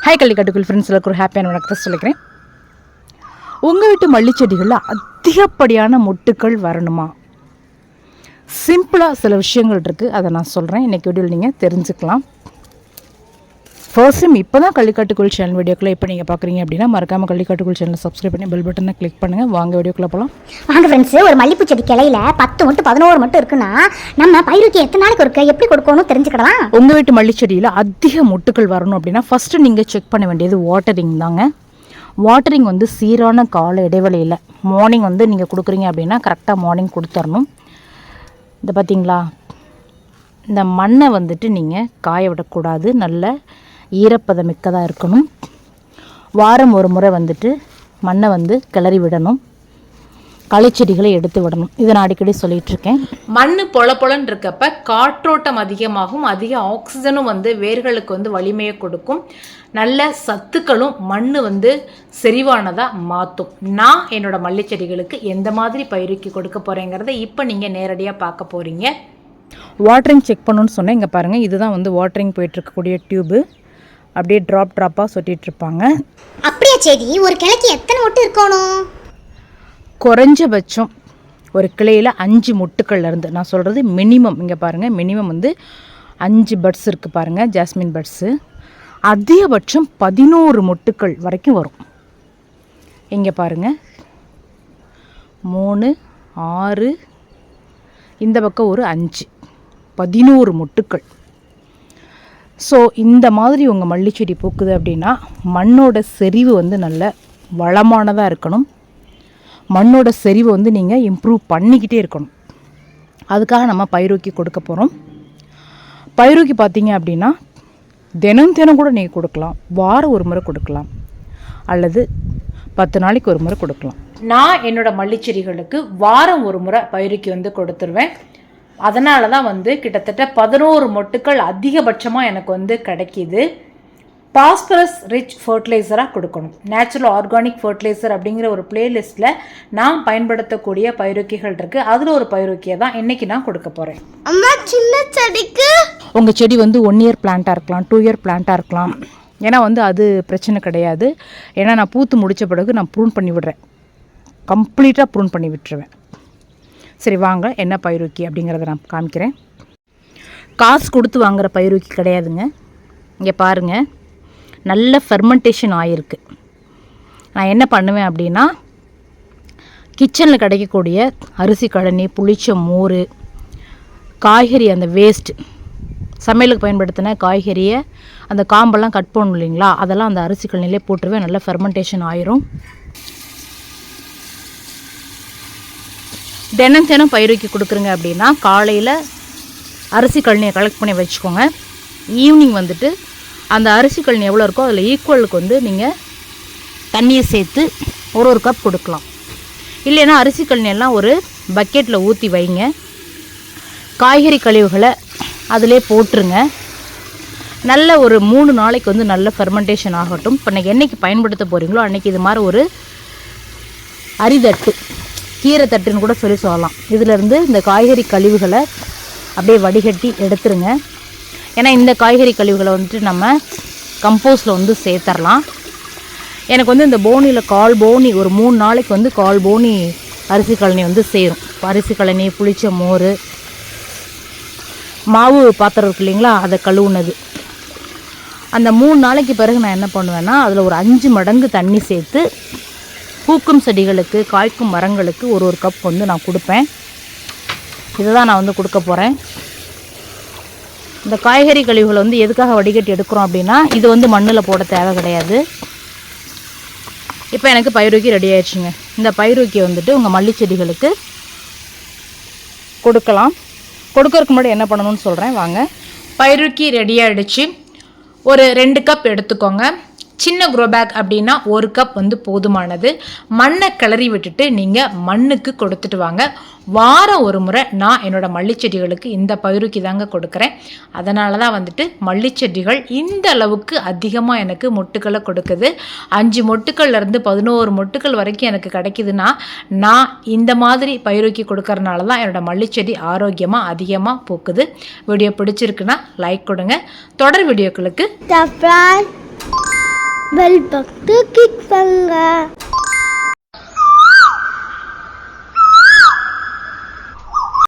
Hi கள்ளிக்காட்டுக்குள் friends எல்லாருக்கும் ஒரு ஹாப்பியான வணக்கத்தை சொல்லிக்கிறேன். உங்கள் வீட்டு மல்லிச்செடிகளில் அதிகப்படியான மொட்டுக்கள் வரணுமா? சிம்பிளாக சில விஷயங்கள் இருக்குது, அதை நான் சொல்கிறேன். இன்றைக்கி வீடியோவில் நீங்கள் தெரிஞ்சுக்கலாம். ஃபர்ஸ்ட் டைம் இப்போ தான் கள்ளிக்காட்டுக்குள் சேனல் வீடியோக்குள்ளே இப்போ நீங்கள் பார்க்குறீங்க அப்படின்னா மறக்காமல் கள்ளிக்காட்டுக்குள் சேனலை சப்ஸ்கிரைப் பண்ணி பெல் பட்டனை கிளிக் பண்ணுங்கள். வாங்க வீடியோக்குள்ளே போகலாம். வாங்க ஃப்ரெண்ட்ஸ், ஒரு மல்லிப்பூ செடி கிளையில 10 மட்டும் 11 மட்டும் இருக்குன்னா நம்ம பயிருக்கு எத்தனை நாளைக்கு ஒருக்க எப்படி கொடுக்கணும் தெரிஞ்சுக்கலாம். உங்கள் வீட்டு மல்லிச்செடியில் அதிக மொட்டுக்கள் வரணும் அப்படின்னா ஃபஸ்ட்டு நீங்கள் செக் பண்ண வேண்டியது வாட்டரிங் தாங்க. வாட்டரிங் வந்து சீரான கால இடைவெளியில் மார்னிங் வந்து நீங்கள் கொடுக்குறீங்க அப்படின்னா கரெக்டாக மார்னிங் கொடுத்துடணும். இந்த பார்த்தீங்களா, இந்த மண்ணை வந்துட்டு நீங்கள் காய விடக்கூடாது, நல்ல ஈரப்பதமிக்கதாக இருக்கணும். வாரம் ஒரு முறை வந்துட்டு மண்ணை வந்து கிளறி விடணும், களைச்செடிகளை எடுத்து விடணும். இதை நான் அடிக்கடி சொல்லிகிட்ருக்கேன். மண் பொலன்னு இருக்கப்ப காற்றோட்டம் அதிகமாகும், அதிக ஆக்சிஜனும் வந்து வேர்களுக்கு வந்து வலிமையை கொடுக்கும், நல்ல சத்துக்களும் மண் வந்து செறிவானதாக மாற்றும். நான் என்னோட மல்லிச்செடிகளுக்கு எந்த மாதிரி பயிருக்கு கொடுக்க போகிறேங்கிறத இப்போ நீங்கள் நேரடியாக பார்க்க போகிறீங்க. வாட்டரிங் செக் பண்ணணுன்னு சொன்னேன். இங்கே பாருங்கள், இதுதான் வந்து வாட்டரிங் போயிட்டுருக்கக்கூடிய டியூபு. அப்படியே ட்ராப்பாக சொட்டிகிட்ருப்பாங்க. அப்படியே செடி ஒரு கிளைக்கு எத்தனை மொட்டு இருக்கணும்? குறைஞ்சபட்சம் ஒரு கிளையில் 5 மொட்டுக்கள்லேருந்து, நான் சொல்கிறது மினிமம். இங்கே பாருங்கள், மினிமம் வந்து 5 பட்ஸ் இருக்குது பாருங்கள், ஜாஸ்மின் பட்ஸு. அதிகபட்சம் 11 மொட்டுக்கள் வரைக்கும் வரும். இங்கே பாருங்கள், 3 6 இந்த பக்கம் ஒரு 5 11 மொட்டுக்கள். ஸோ இந்த மாதிரி உங்கள் மல்லிச்செடி பூக்குது அப்படின்னா மண்ணோட செறிவு வந்து நல்ல வளமானதாக இருக்கணும். மண்ணோட செறிவை வந்து நீங்கள் இம்ப்ரூவ் பண்ணிக்கிட்டே இருக்கணும். அதுக்காக நம்ம பயிரூக்கி கொடுக்க போகிறோம். பயிரூக்கி பார்த்தீங்க அப்படின்னா தினம் கூட நீங்கள் கொடுக்கலாம், வாரம் ஒரு முறை கொடுக்கலாம், அல்லது 10 நாளைக்கு ஒரு முறை கொடுக்கலாம். நான் என்னோட மல்லிச்செடிகளுக்கு வாரம் ஒரு முறை பயிருக்கு வந்து கொடுத்துருவேன். அதனால தான் வந்து கிட்டத்தட்ட 11 மொட்டுக்கள் அதிகபட்சமாக எனக்கு வந்து கிடைக்கிது. பாஸ்பரஸ் ரிச் ஃபர்டிலைசராக கொடுக்கணும். நேச்சுரல் ஆர்கானிக் ஃபர்டிலைசர் அப்படிங்கிற ஒரு பிளேலிஸ்ட்டில் நான் பயன்படுத்தக்கூடிய பயிரூக்கிகள் இருக்குது. அதில் ஒரு பயிரூக்கியை தான் இன்றைக்கி நான் கொடுக்க போகிறேன். அம்மா, சின்ன செடிக்கு உங்கள் செடி வந்து 1 இயர் பிளான்ட்டாக இருக்கலாம், 2 இயர் பிளான்ட்டாக இருக்கலாம். ஏன்னா வந்து அது பிரச்சனை கிடையாது. ஏன்னா நான் பூத்து முடித்த பிறகு நான் ப்ரூன் பண்ணி விடுறேன், கம்ப்ளீட்டாக ப்ரூன் பண்ணி விட்டுருவேன். சரி வாங்க, என்ன பயிரூக்கி அப்படிங்கிறத நான் காமிக்கிறேன். காசு கொடுத்து வாங்குகிற பயிரூக்கி கிடையாதுங்க. இங்கே பாருங்கள், நல்ல ஃபெர்மெண்டேஷன் ஆகிருக்கு. நான் என்ன பண்ணுவேன் அப்படின்னா, கிச்சனில் கிடைக்கக்கூடிய அரிசி கழனி, புளிச்ச மோர், காய்கறி அந்த வேஸ்ட், சமையலுக்கு பயன்படுத்தின காய்கறியை அந்த காம்பெல்லாம் கட் பண்ணணும் இல்லைங்களா, அதெல்லாம் அந்த அரிசி கழனிலே போட்டுருவேன். நல்ல ஃபெர்மெண்டேஷன் ஆயிரும். தினம் பயிரூக்கி கொடுக்குறங்க அப்படின்னா காலையில் அரிசி கழனியை கலெக்ட் பண்ணி வச்சுக்கோங்க. ஈவினிங் வந்துட்டு அந்த அரிசி கழனி எவ்வளோ இருக்கோ அதில் ஈக்குவலுக்கு வந்து நீங்கள் தண்ணியை சேர்த்து ஒரு கப் கொடுக்கலாம். இல்லைன்னா அரிசி கழனியெல்லாம் ஒரு பக்கெட்டில் ஊற்றி வைங்க. காய்கறி கழிவுகளை அதிலே போட்டுருங்க. நல்ல ஒரு 3 நாளைக்கு வந்து நல்ல ஃபெர்மெண்டேஷன் ஆகட்டும். இப்போ நீங்கள் என்றைக்கு பயன்படுத்த போகிறீங்களோ அன்றைக்கி இது மாதிரி ஒரு அரிதட்டு, கீரை தட்டுன்னு கூட சொல்லலாம், இதிலேருந்து இந்த காய்கறி கழிவுகளை அப்படியே வடிகட்டி எடுத்துருங்க. ஏன்னா இந்த காய்கறி கழிவுகளை வந்துட்டு நம்ம கம்போஸ்டில் வந்து சேர்த்துடலாம். எனக்கு வந்து இந்த போனியில் 1/4 போனி, ஒரு 3 நாளைக்கு வந்து 1/4 போனி அரிசி கழனி வந்து சேரும். அரிசி கழனி, புளிச்ச மோர், மாவு பாத்திரம் இருக்கு இல்லைங்களா, அதை கழுவுனது. அந்த 3 நாளைக்கு பிறகு நான் என்ன பண்ணுவேன்னா, அதில் ஒரு 5 மடங்கு தண்ணி சேர்த்து பூக்கும் செடிகளுக்கு, காய்க்கும் மரங்களுக்கு ஒரு கப் வந்து நான் கொடுப்பேன். இதை தான் நான் வந்து கொடுக்க போகிறேன். இந்த காய்கறி கழிவுகளை வந்து எதுக்காக வடிகட்டி எடுக்கிறோம் அப்படின்னா, இது வந்து மண்ணில் போட தேவை கிடையாது. இப்போ எனக்கு பயிரூக்கி ரெடி ஆயிடுச்சுங்க. இந்த பயிரூக்கி வந்துட்டு உங்கள் மல்லிச்செடிகளுக்கு கொடுக்கலாம். கொடுக்கறதுக்கு முன்னாடி என்ன பண்ணணும்னு சொல்கிறேன் வாங்க. பயிரூக்கி ரெடி ஆகிடுச்சு. ஒரு 2 கப் எடுத்துக்கோங்க. சின்ன க்ரோ பேக் அப்படின்னா 1 கப் வந்து போதுமானது. மண்ணை கிளறி விட்டுட்டு நீங்கள் மண்ணுக்கு கொடுத்துட்டு வாங்க. வாரம் ஒரு முறை நான் என்னோடய மல்லிச்செடிகளுக்கு இந்த பயிரூக்கி தாங்க கொடுக்குறேன். அதனால தான் வந்துட்டு மல்லிச்செடிகள் இந்த அளவுக்கு அதிகமாக எனக்கு மொட்டுக்களை கொடுக்குது. 5 மொட்டுக்கள்லேருந்து 11 மொட்டுக்கள் வரைக்கும் எனக்கு கிடைக்குதுன்னா நான் இந்த மாதிரி பயிரூக்கி கொடுக்கறனால தான் என்னோடய மல்லிச்செடி ஆரோக்கியமாக அதிகமாக பூக்குது. வீடியோ பிடிச்சிருக்குன்னா லைக் கொடுங்க. தொடர் வீடியோக்களுக்கு பெல் பக்கத்து கிளிக் பண்ணுங்க.